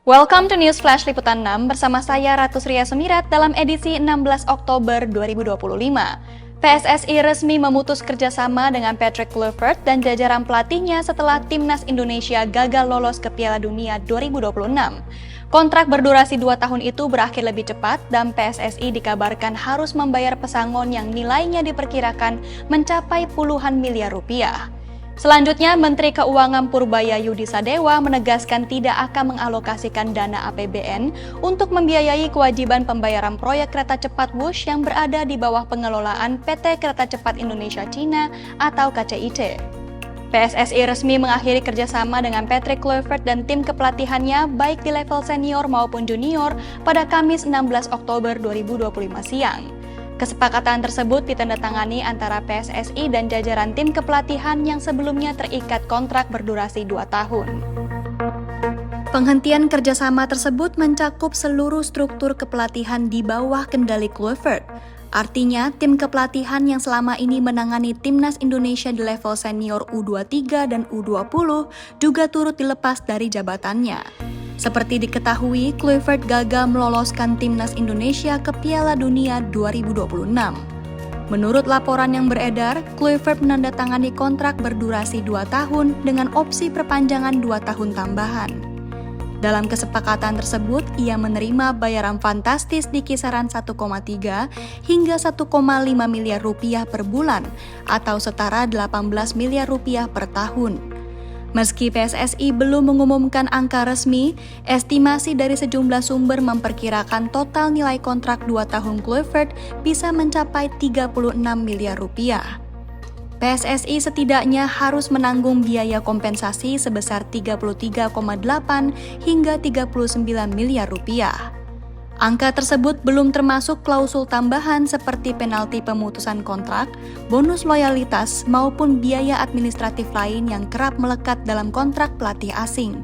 Welcome to News Flash Liputan 6 bersama saya Ratu Sria Sumirat dalam edisi 16 Oktober 2025. PSSI resmi memutus kerjasama dengan Patrick Kluivert dan jajaran pelatihnya setelah Timnas Indonesia gagal lolos ke Piala Dunia 2026. Kontrak berdurasi 2 tahun itu berakhir lebih cepat dan PSSI dikabarkan harus membayar pesangon yang nilainya diperkirakan mencapai puluhan miliar rupiah. Selanjutnya, Menteri Keuangan Purbaya Yudi Sadewa menegaskan tidak akan mengalokasikan dana APBN untuk membiayai kewajiban pembayaran proyek kereta cepat Wush yang berada di bawah pengelolaan PT Kereta Cepat Indonesia Cina atau KCIC. PSSI resmi mengakhiri kerjasama dengan Patrick Kluivert dan tim kepelatihannya baik di level senior maupun junior pada Kamis 16 Oktober 2025 siang. Kesepakatan tersebut ditandatangani antara PSSI dan jajaran tim kepelatihan yang sebelumnya terikat kontrak berdurasi 2 tahun. Penghentian kerjasama tersebut mencakup seluruh struktur kepelatihan di bawah kendali Kluivert. Artinya, tim kepelatihan yang selama ini menangani Timnas Indonesia di level senior U23 dan U20 juga turut dilepas dari jabatannya. Seperti diketahui, Kluivert gagal meloloskan Timnas Indonesia ke Piala Dunia 2026. Menurut laporan yang beredar, Kluivert menandatangani kontrak berdurasi 2 tahun dengan opsi perpanjangan 2 tahun tambahan. Dalam kesepakatan tersebut, ia menerima bayaran fantastis di kisaran 1,3 hingga 1,5 miliar rupiah per bulan atau setara 18 miliar rupiah per tahun. Meski PSSI belum mengumumkan angka resmi, estimasi dari sejumlah sumber memperkirakan total nilai kontrak 2 tahun Kluivert bisa mencapai 36 miliar rupiah. PSSI setidaknya harus menanggung biaya kompensasi sebesar 33,8 hingga 39 miliar rupiah. Angka tersebut belum termasuk klausul tambahan seperti penalti pemutusan kontrak, bonus loyalitas, maupun biaya administratif lain yang kerap melekat dalam kontrak pelatih asing.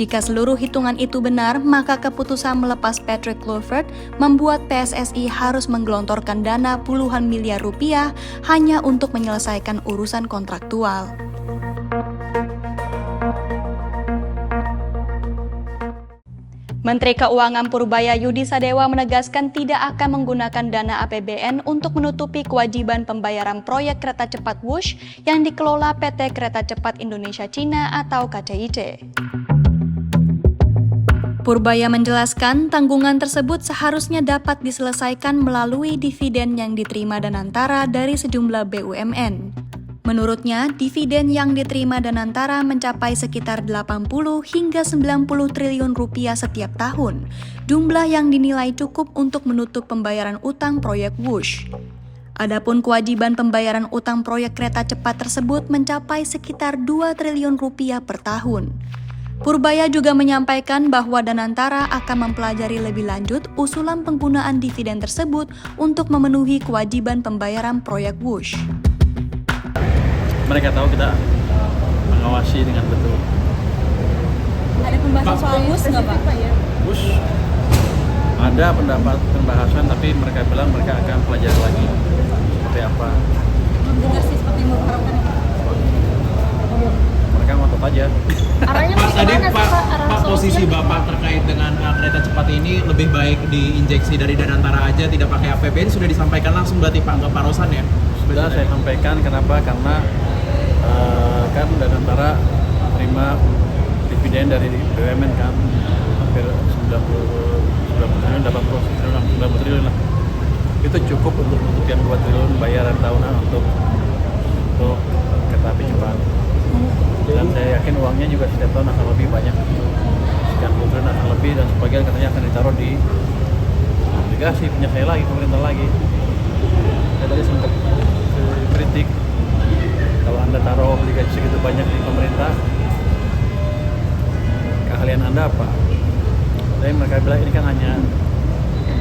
Jika seluruh hitungan itu benar, maka keputusan melepas Patrick Kluivert membuat PSSI harus menggelontorkan dana puluhan miliar rupiah hanya untuk menyelesaikan urusan kontraktual. Menteri Keuangan Purbaya Yudi Sadewa menegaskan tidak akan menggunakan dana APBN untuk menutupi kewajiban pembayaran proyek kereta cepat Wush yang dikelola PT Kereta Cepat Indonesia Cina atau KCIC. Purbaya menjelaskan tanggungan tersebut seharusnya dapat diselesaikan melalui dividen yang diterima Danantara dari sejumlah BUMN. Menurutnya, dividen yang diterima Danantara mencapai sekitar 80 hingga 90 triliun rupiah setiap tahun, jumlah yang dinilai cukup untuk menutup pembayaran utang proyek Wush. Adapun kewajiban pembayaran utang proyek kereta cepat tersebut mencapai sekitar 2 triliun rupiah per tahun. Purbaya juga menyampaikan bahwa Danantara akan mempelajari lebih lanjut usulan penggunaan dividen tersebut untuk memenuhi kewajiban pembayaran proyek Wush. Mereka tahu kita mengawasi dengan betul. Ada pembahasan soal Wush nggak Pak? Wush ada pembahasan, tapi mereka bilang mereka akan pelajari lagi seperti apa. Belum dengar sih seperti yang mengharapkan. Mereka ngotot aja. Arahnya Pak, tadi kemana sih Pak? Pak posisi Bapak terkait dengan kereta cepat ini lebih baik diinjeksi dari Danantara aja, tidak pakai APBN, sudah disampaikan langsung berarti Pak ke Pak Rosan ya? Sudah saya sampaikan kenapa, karena kan Danantara terima dividen dari BUMN kan hampir 90 triliun, 80 triliun, 90 triliun lah. Itu cukup untuk menutup yang 2 triliun bayaran tahunan untuk kereta api cepat. Dan saya yakin uangnya juga setiap tahun akan lebih banyak, sekian puluh triliun akan lebih, dan sebagian katanya akan ditaruh di obligasi punya saya lagi, pemerintah lagi. Saya tadi sempat kritik, kalau Anda taruh obligasi segitu banyak di pemerintah, keahlian Anda apa? Tapi mereka bilang ini kan hanya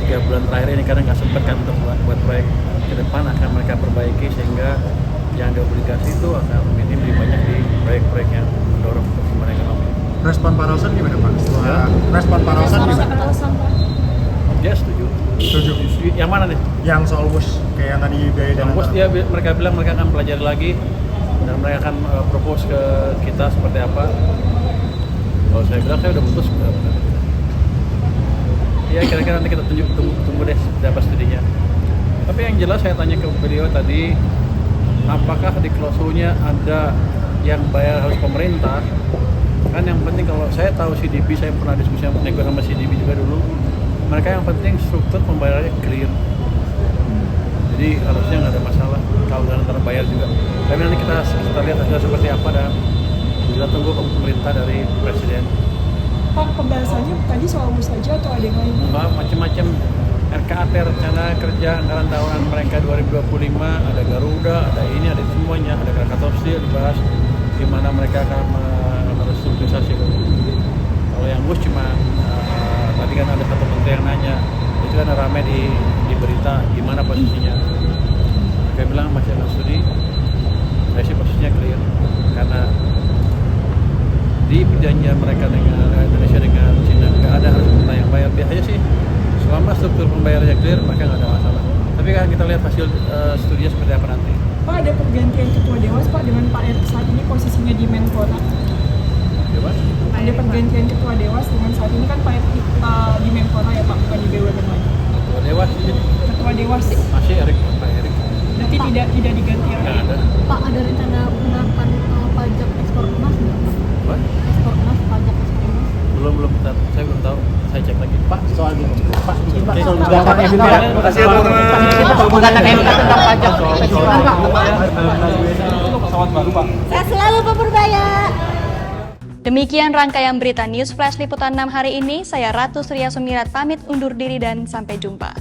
3 bulan terakhir ini, karena nggak sempat kan untuk buat proyek ke depan akan mereka perbaiki, sehingga yang di obligasi itu akan minim lebih banyak di proyek-proyek yang mendorong pertumbuhan ekonomi. Respon Pak Rosan gimana Pak? Respon Pak Rosan gimana? Dia setuju. Setuju. Yang mana nih? Yang soal Wush, kayak yang tadi biaya Yang Wush mereka bilang mereka akan pelajari lagi dan mereka akan propose ke kita seperti apa. Kalau saya bilang saya udah putus, ya kira-kira nanti kita tunggu deh seperti apa studinya. Tapi yang jelas saya tanya ke beliau tadi, apakah di klausulnya ada yang bayar harus pemerintah? Kan yang penting kalau saya tahu CDB, saya pernah diskusi sama CDB juga dulu. Mereka yang penting struktur pembayarannya clear. Jadi harusnya nggak ada masalah kalau antara bayar juga. Tapi nanti kita lihat hasilnya seperti apa dan kita tunggu pemerintah dari presiden. Pak, pembahasannya tadi soal WUS saja atau ada yang lain? Macam-macam RKAT, rencana kerja anggaran tahunan mereka 2025, ada Garuda, ada ini, ada semuanya, ada Krakatau Steel dibahas gimana mereka akan merestrukturisasi. Kalau yang WUS cuma tadi kan ada satu menteri yang nanya, itu kan ramai di berita gimana posisinya. Saya bilang masih ada studi, saya sih posisinya clear karena di perjanjian mereka dengan Indonesia dengan Cina nggak ada harus pemerintah yang bayar. Biasanya sih selama struktur pembayarannya clear maka nggak ada masalah. Tapi kan kita lihat hasil studinya seperti apa nanti. Pak, ada pergantian ketua dewas Pak dengan Pak Erick saat ini posisinya di Menpora. Coba? Ada pergantian ketua dewas dengan saat ini kan Pak Erick di Menpora ya Pak, bukan di BUMN lagi. Ketua dewas sih Ketua dewas masih Pak Erick. berarti tidak diganti Nggak lagi. ada. Pak, ada rencana penerapan pajak ekspor emas nggak, Pak? Apa? Ekspor emas, pajak ekspor emas. Belum saya belum tahu. Saya cek lagi. Pak, Soal gini, Pak, sedikit Pak, Oke. soal Gampang ya, Bim, ya. Makasih ya, Pak. Gugatan MK tentang pajak. pesawat baru, Pak. Saya selalu Pak Purbaya. Demikian rangkaian berita News Flash Liputan 6 hari ini. Saya Ratu Surya Sumirat pamit undur diri dan sampai jumpa.